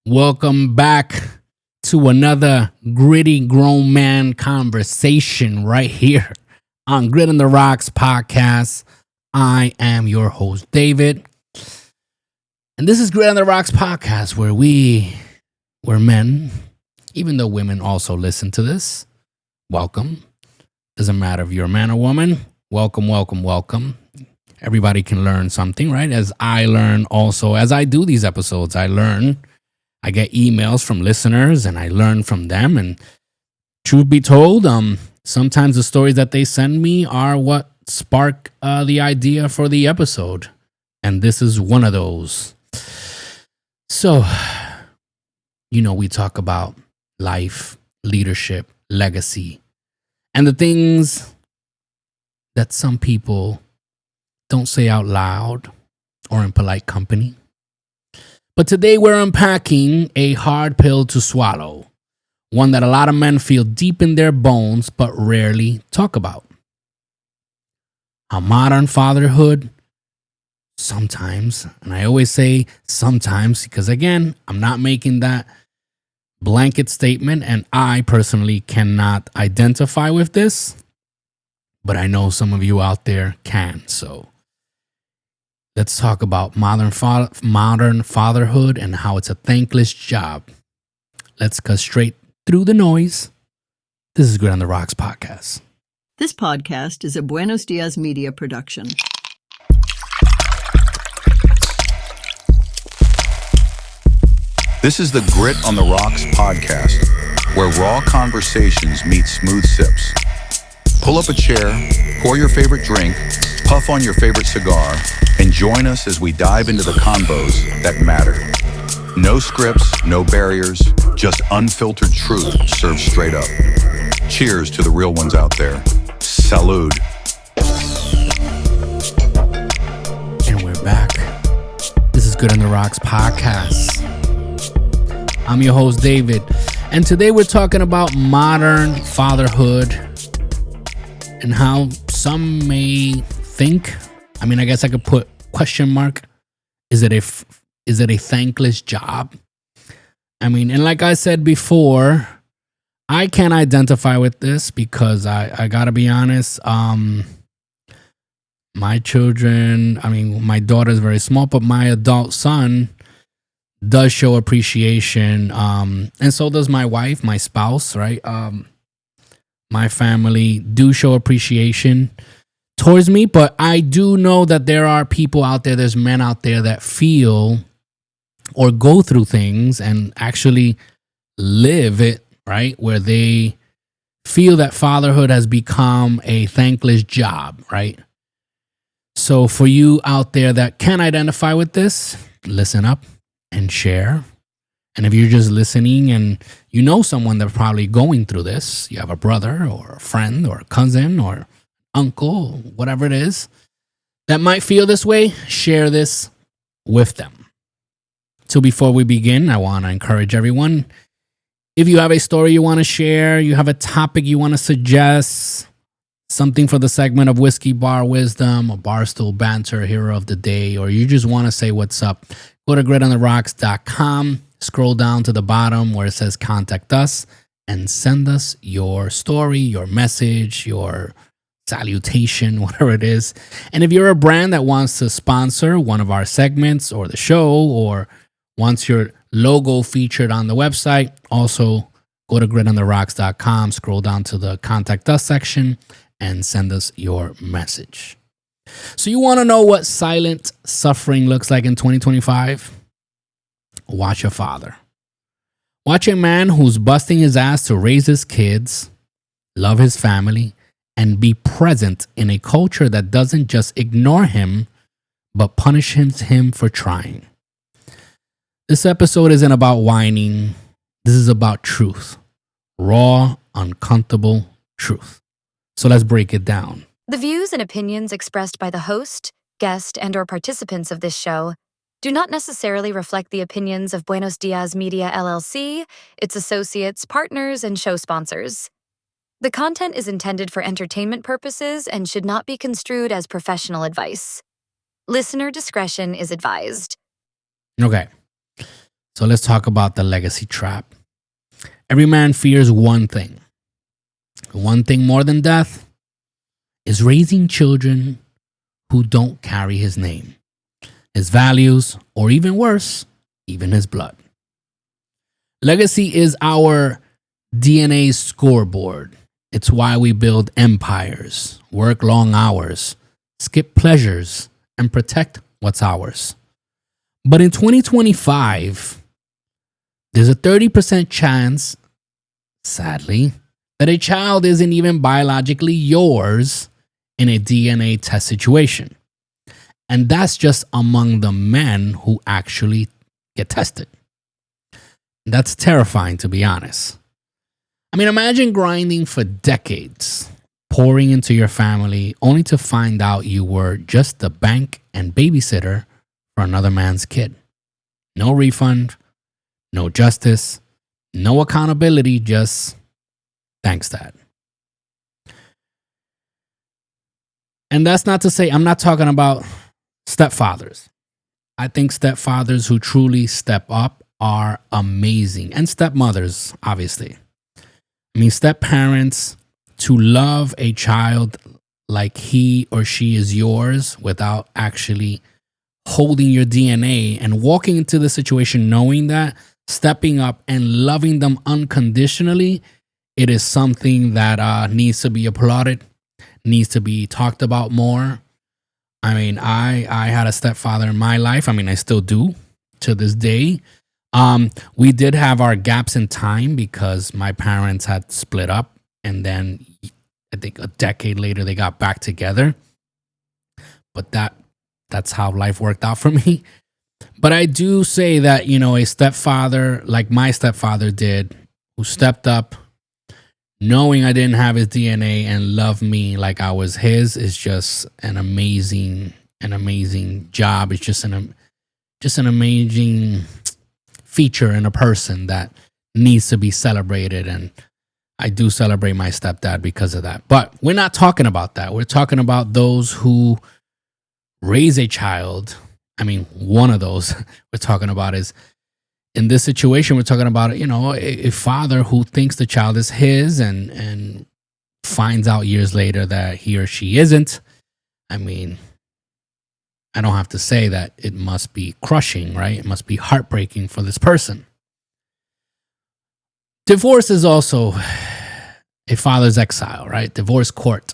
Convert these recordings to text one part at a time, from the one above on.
Welcome back to another gritty grown man conversation right here on Grit on the Rocks podcast. I am your host, David. And this is Grit on the Rocks podcast where we're men, even though women also listen to this. Welcome. Doesn't matter if you're a man or woman. Welcome, welcome, welcome. Everybody can learn something, right? As I learn also, as I do these episodes, I learn. I get emails from listeners and I learn from them. And truth be told, sometimes the stories that they send me are what spark the idea for the episode. And this is one of those. So, we talk about life, leadership, legacy, and the things that some people don't say out loud or in polite company. But today we're unpacking a hard pill to swallow, one that a lot of men feel deep in their bones but rarely talk about. How modern fatherhood, sometimes, and I always say sometimes because again, I'm not making that blanket statement and I personally cannot identify with this, but I know some of you out there can, so let's talk about modern fatherhood and how it's a thankless job. Let's cut straight through the noise. This is Grit on the Rocks podcast. This podcast is a Buenos Dias Media production. This is the Grit on the Rocks podcast, where raw conversations meet smooth sips. Pull up a chair, pour your favorite drink, puff on your favorite cigar, and join us as we dive into the convos that matter. No scripts, no barriers, just unfiltered truth served straight up. Cheers to the real ones out there. Salud. And we're back. This is Grit on the Rocks podcast. I'm your host, David. And today we're talking about modern fatherhood and how some may think, I guess I could put question mark, is it a thankless job? And like I said before, I can't identify with this because I gotta be honest, my children, my daughter is very small, but my adult son does show appreciation, and so does my wife, my spouse, right? My family do show appreciation towards me, but I do know that there are people out there, there's men out there that feel or go through things and actually live it, right? Where they feel that fatherhood has become a thankless job, right? So for you out there that can identify with this, listen up and share. And if you're just listening and you know someone that's probably going through this, you have a brother or a friend or a cousin or uncle, whatever it is, that might feel this way, share this with them. So before we begin, I want to encourage everyone, if you have a story you want to share, you have a topic you want to suggest, something for the segment of Whiskey Bar Wisdom or Barstool Banter, Hero of the Day, or you just want to say what's up, go to gritontheRocks.com. Scroll down to the bottom where it says contact us and send us your story, your message, your salutation, whatever it is. And if you're a brand that wants to sponsor one of our segments or the show or wants your logo featured on the website, also go to gritontheRocks.com, scroll down to the contact us section and send us your message. So you want to know what silent suffering looks like in 2025? Watch a father. Watch a man who's busting his ass to raise his kids, love his family, and be present in a culture that doesn't just ignore him, but punishes him for trying. This episode isn't about whining. This is about truth. Raw, uncomfortable truth. So let's break it down. The views and opinions expressed by the host, guest, and/or participants of this show do not necessarily reflect the opinions of Buenos Dias Media LLC, its associates, partners, and show sponsors. The content is intended for entertainment purposes and should not be construed as professional advice. Listener discretion is advised. Okay. So let's talk about the legacy trap. Every man fears one thing. One thing more than death is raising children who don't carry his name, his values, or even worse, even his blood. Legacy is our DNA scoreboard. It's why we build empires, work long hours, skip pleasures, and protect what's ours. But in 2025, there's a 30% chance, sadly, that a child isn't even biologically yours in a DNA test situation. And that's just among the men who actually get tested. That's terrifying, to be honest. I mean, imagine grinding for decades, pouring into your family, only to find out you were just the bank and babysitter for another man's kid. No refund, no justice, no accountability, just thanks, Dad. And that's not to say I'm not talking about stepfathers. I think stepfathers who truly step up are amazing. And stepmothers, obviously. I mean, step-parents, to love a child like he or she is yours without actually holding your DNA and walking into the situation knowing that, stepping up and loving them unconditionally, it is something that needs to be applauded, needs to be talked about more. I mean, I had a stepfather in my life. I mean, I still do to this day. We did have our gaps in time because my parents had split up, and then I think a decade later they got back together. But that's how life worked out for me. But I do say that, you know, a stepfather like my stepfather did, who stepped up, knowing I didn't have his DNA and loved me like I was his, is just an amazing job. It's just an amazing feature in a person that needs to be celebrated. And I do celebrate my stepdad because of that. But we're not talking about that. We're talking about those who raise a child. I mean, one of those we're talking about is, in this situation, we're talking about, you know, a father who thinks the child is his and finds out years later that he or she isn't. I mean, I don't have to say that it must be crushing, right? It must be heartbreaking for this person. Divorce is also a father's exile, right? Divorce court.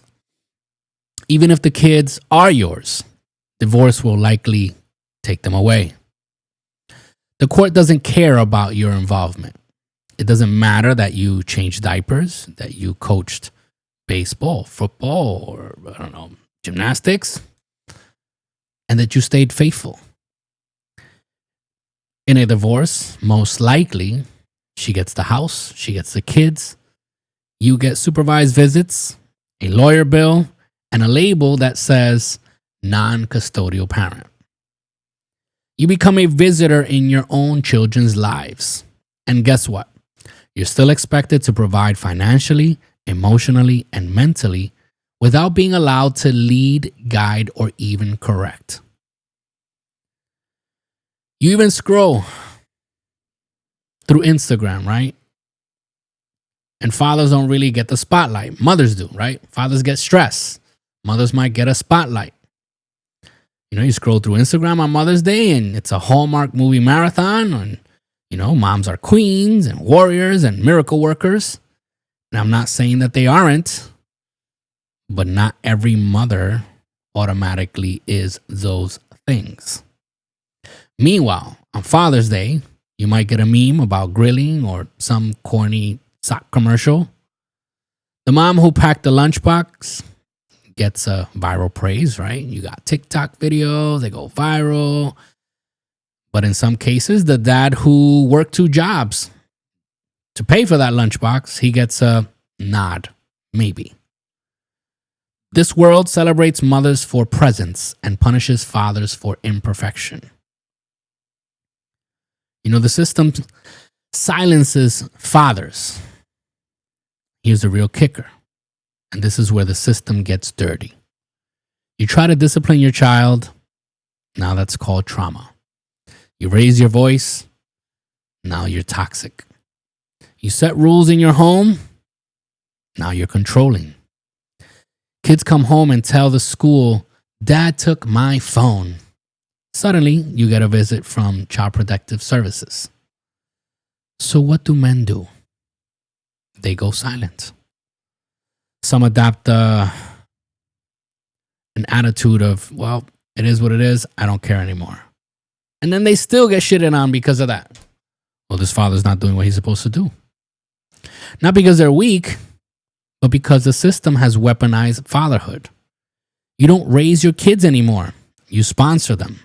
Even if the kids are yours, divorce will likely take them away. The court doesn't care about your involvement. It doesn't matter that you changed diapers, that you coached baseball, football, or I don't know, gymnastics, and that you stayed faithful. In a divorce, most likely, she gets the house, she gets the kids, you get supervised visits, a lawyer bill, and a label that says non-custodial parent. You become a visitor in your own children's lives. And guess what? You're still expected to provide financially, emotionally, and mentally without being allowed to lead, guide, or even correct. You even scroll through Instagram, right? And fathers don't really get the spotlight. Mothers do, right? Fathers get stress. Mothers might get a spotlight. You know, you scroll through Instagram on Mother's Day and it's a Hallmark movie marathon. And, you know, moms are queens and warriors and miracle workers. And I'm not saying that they aren't, but not every mother automatically is those things. Meanwhile, on Father's Day, you might get a meme about grilling or some corny sock commercial. The mom who packed the lunchbox gets a viral praise, right? You got TikTok videos, they go viral. But in some cases, the dad who worked 2 jobs to pay for that lunchbox, he gets a nod, maybe. This world celebrates mothers for presence and punishes fathers for imperfection. You know, the system silences fathers. Here's the real kicker. And this is where the system gets dirty. You try to discipline your child. Now that's called trauma. You raise your voice. now you're toxic. You set rules in your home, now you're controlling. Kids come home and tell the school, Dad took my phone. Suddenly, you get a visit from Child Protective Services. So what do men do? They go silent. Some adopt an attitude of, well, it is what it is. I don't care anymore. And then they still get shitted on because of that. Well, this father's not doing what he's supposed to do. Not because they're weak, but because the system has weaponized fatherhood. You don't raise your kids anymore. You sponsor them.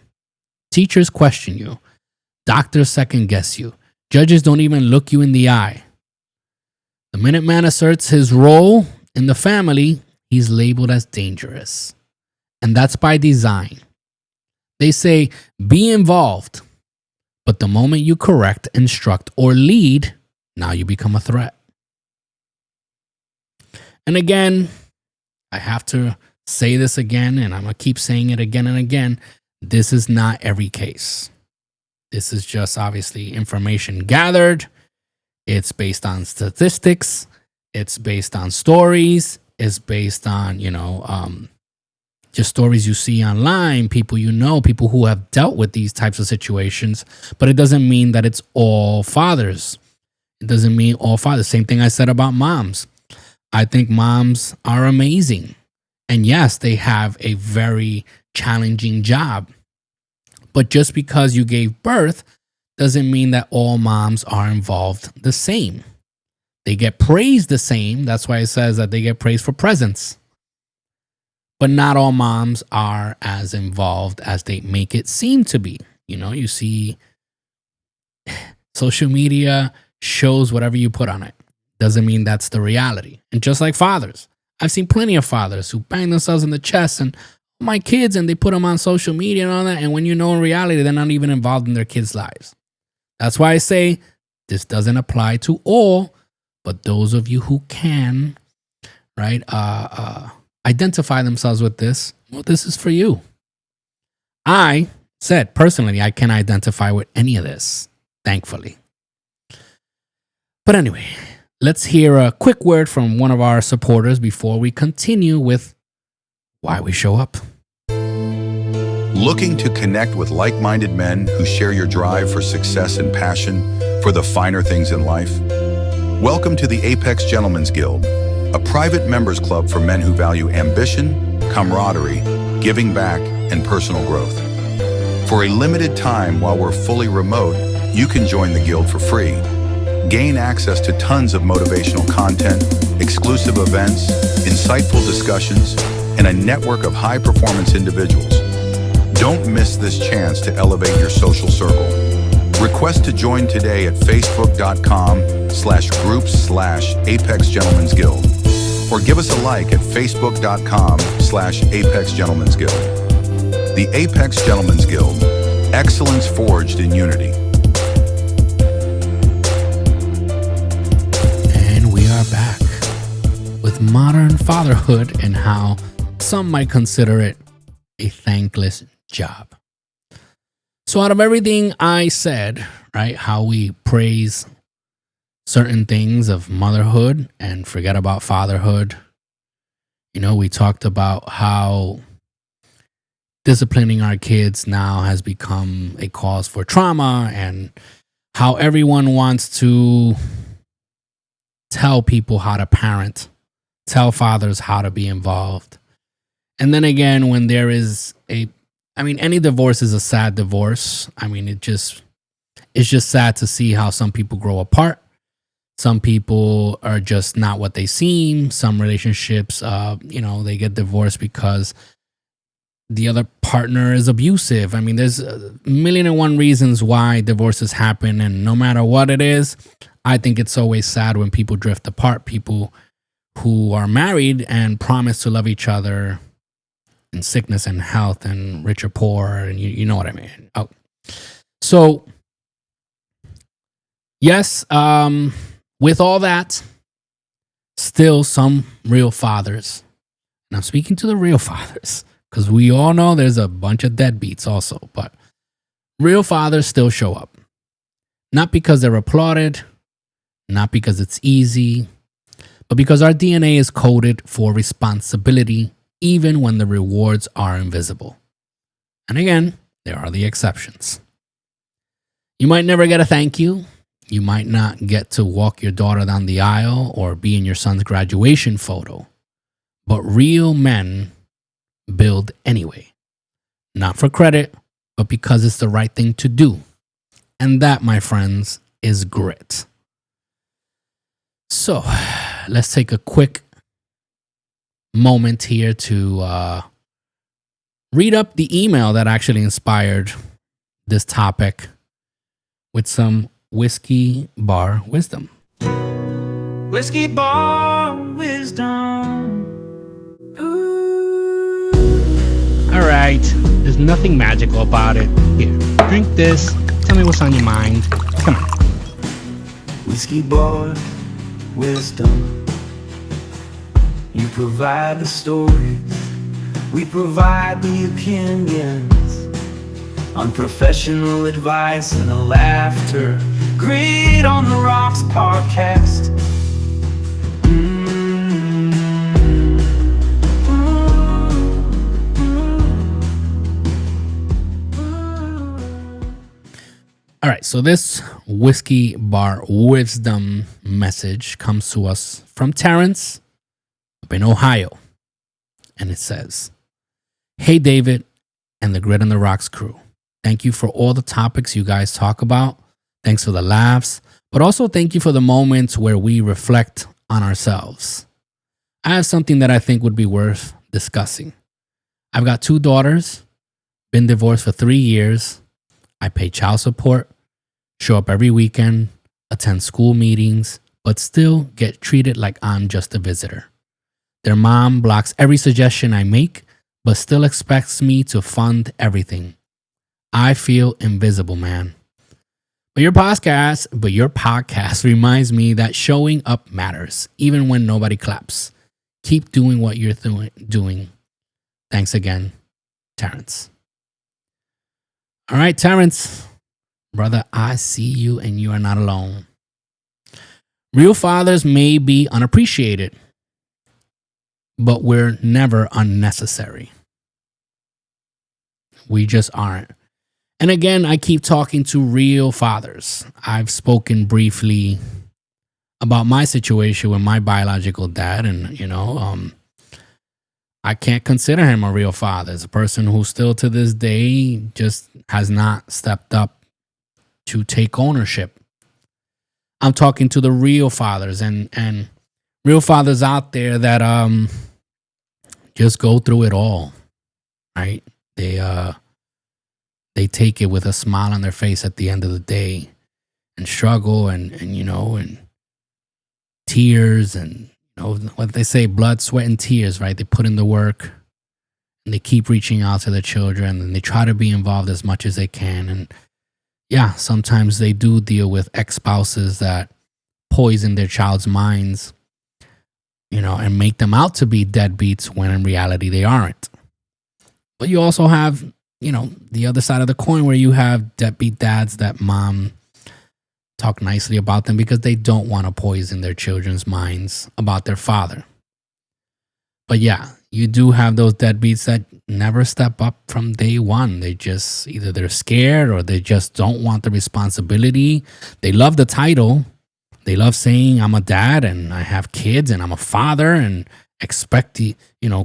Teachers question you. Doctors second guess you. Judges don't even look you in the eye. The minute man asserts his role in the family, he's labeled as dangerous. And that's by design. They say, be involved. But the moment you correct, instruct, or lead, now you become a threat. And again, I have to say this again, and I'm going to keep saying it again and again. This is not every case. This is just obviously information gathered. It's based on statistics. It's based on stories. It's based on, just stories you see online, people you know, people who have dealt with these types of situations. But it doesn't mean that it's all fathers. It doesn't mean all fathers. Same thing I said about moms. I think moms are amazing. And yes, they have a very challenging job. But just because you gave birth doesn't mean that all moms are involved the same. They get praised the same. That's why it says that they get praised for presence. But not all moms are as involved as they make it seem to be. You see social media shows whatever you put on it. Doesn't mean that's the reality. And just like fathers, I've seen plenty of fathers who bang themselves in the chest and my kids, and they put them on social media and all that. And when in reality, they're not even involved in their kids' lives. That's why I say this doesn't apply to all, but those of you who can, right, identify themselves with this, well, this is for you. I said personally, I can identify with any of this, thankfully. But anyway, let's hear a quick word from one of our supporters before we continue with why we show up. Looking to connect with like-minded men who share your drive for success and passion for the finer things in life? Welcome to the Apex Gentlemen's Guild, a private members club for men who value ambition, camaraderie, giving back, and personal growth. For a limited time while we're fully remote, you can join the guild for free. Gain access to tons of motivational content, exclusive events, insightful discussions, and a network of high-performance individuals. Don't miss this chance to elevate your social circle. Request to join today at facebook.com/groups/Apex Gentlemen's Guild, or give us a like at facebook.com/Apex Gentlemen's Guild. The Apex Gentlemen's Guild, excellence forged in unity. And we are back with modern fatherhood and how some might consider it a thankless job. So out of everything I said, right, how we praise certain things of motherhood and forget about fatherhood, we talked about how disciplining our kids now has become a cause for trauma and how everyone wants to tell people how to parent, tell fathers how to be involved. And then again, when there is any divorce is a sad divorce. It's just sad to see how some people grow apart. Some people are just not what they seem. Some relationships, they get divorced because the other partner is abusive. There's a million and one reasons why divorces happen. And no matter what it is, I think it's always sad when people drift apart. People who are married and promise to love each other in sickness and health and rich or poor, and you know what I mean. Oh. So, yes, with all that, still some real fathers, and I'm speaking to the real fathers, because we all know there's a bunch of deadbeats also, but real fathers still show up. Not because they're applauded, not because it's easy, but because our DNA is coded for responsibility, even when the rewards are invisible. And again, there are the exceptions. You might never get a thank you. You might not get to walk your daughter down the aisle or be in your son's graduation photo. But real men build anyway. Not for credit, but because it's the right thing to do. And that, my friends, is grit. So, let's take a quick moment here to read up the email that actually inspired this topic with some whiskey bar wisdom. Whiskey bar wisdom. Ooh. All right, there's nothing magical about it. Here, drink this. Tell me what's on your mind. Come on. Whiskey bar wisdom. You provide the stories, we provide the opinions. Unprofessional advice and the laughter. Grit on the Rocks podcast. All right, so this whiskey bar wisdom message comes to us from Terrence up in Ohio. And it says, "Hey, David and the Grit on the Rocks crew. Thank you for all the topics you guys talk about. Thanks for the laughs, but also thank you for the moments where we reflect on ourselves. I have something that I think would be worth discussing. I've got 2 daughters, been divorced for 3 years. I pay child support, show up every weekend, attend school meetings, but still get treated like I'm just a visitor. Their mom blocks every suggestion I make, but still expects me to fund everything. I feel invisible, man. But your podcast reminds me that showing up matters, even when nobody claps. Keep doing what you're doing. Thanks again, Terrence." All right, Terrence, brother, I see you and you are not alone. Real fathers may be unappreciated, but we're never unnecessary. We just aren't. And again, I keep talking to real fathers. I've spoken briefly about my situation with my biological dad, and I can't consider him a real father. It's a person who still to this day just has not stepped up to take ownership. I'm talking to the real fathers and real fathers out there that just go through it all, right? They take it with a smile on their face at the end of the day and struggle and tears and what they say, blood, sweat, and tears, right? They put in the work and they keep reaching out to their children and they try to be involved as much as they can. And yeah, sometimes they do deal with ex-spouses that poison their child's minds, and make them out to be deadbeats when in reality they aren't. But you also have, the other side of the coin where you have deadbeat dads that mom talk nicely about them because they don't want to poison their children's minds about their father. But yeah, you do have those deadbeats that never step up from day one. They just, either they're scared or they just don't want the responsibility. They love the title. They love saying I'm a dad and I have kids and I'm a father and expect the,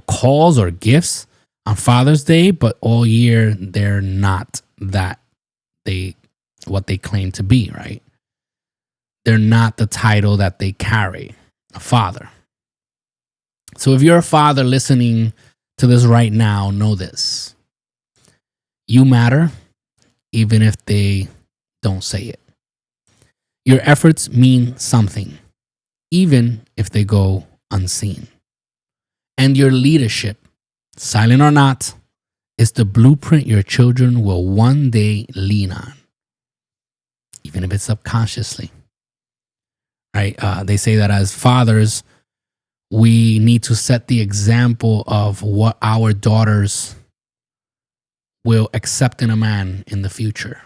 calls or gifts on Father's Day, but all year they're not what they claim to be, right? They're not the title that they carry, a father. So if you're a father listening to this right now, know this. You matter, even if they don't say it. Your efforts mean something, even if they go unseen. And your leadership, silent or not, is the blueprint your children will one day lean on, even if it's subconsciously. Right? They say that as fathers, we need to set the example of what our daughters will accept in a man in the future.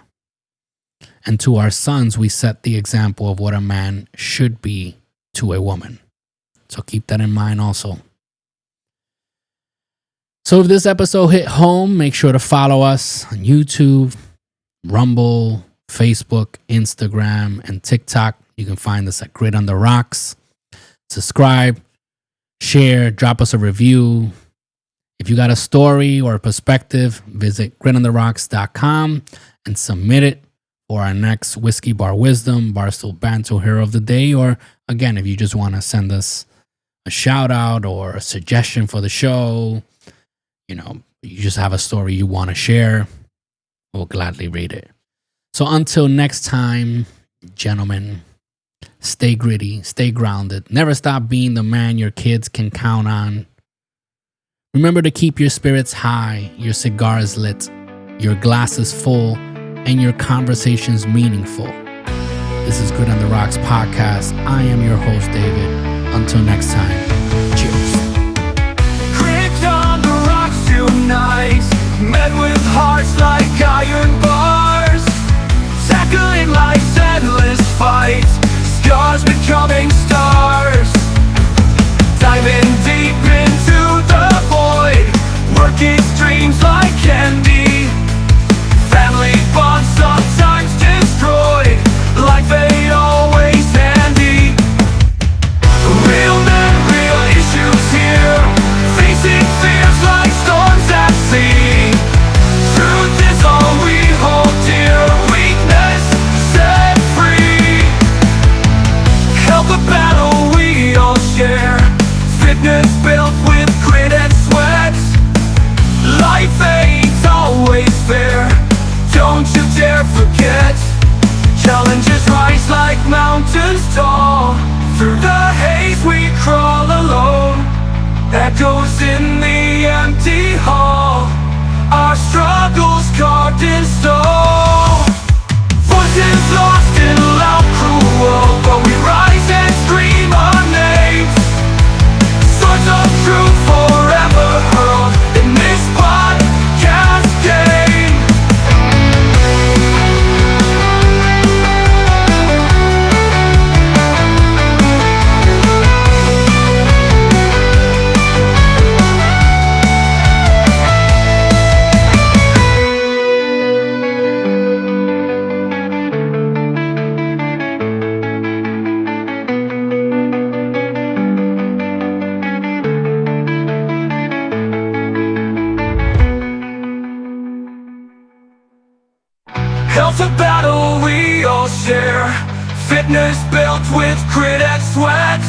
And to our sons, we set the example of what a man should be to a woman. So keep that in mind also. So if this episode hit home, make sure to follow us on YouTube, Rumble, Facebook, Instagram, and TikTok. You can find us at Grit on the Rocks. Subscribe, share, drop us a review. If you got a story or a perspective, visit gritontheRocks.com and submit it for our next Whiskey Bar Wisdom, Barstool Banter Hero of the Day. Or again, if you just want to send us a shout out or a suggestion for the show, you just have a story you want to share, we'll gladly read it. So until next time, gentlemen, stay gritty, stay grounded. Never stop being the man your kids can count on. Remember to keep your spirits high, your cigars lit, your glasses full, and your conversations meaningful. This is Grit on the Rocks podcast. I am your host, David. Until next time, cheers. Grit on the rocks tonight, met with hearts like iron bars, tackling life's endless fight, scars becoming stars, diving deep into the void, working dreams like candy, family bonds sometimes destroyed, like they always handy. Real men, real issues here, facing fears like storms at sea. Truth is all we hold dear, weakness set free. Help a battle we all share, fitness built with grit and sweat. Life ain't always fair, don't you dare forget. Challenges rise like mountains tall, through the haze we crawl alone. Echoes in the empty hall, our struggles carved in stone. Voices lost in a loud cruel, but we rise and scream our names. Swords of truth forever hurled in this podcast game. Health a battle we all share, fitness built with grit and sweat.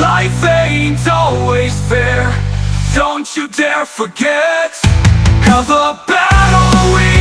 Life ain't always fair, don't you dare forget. Health a battle we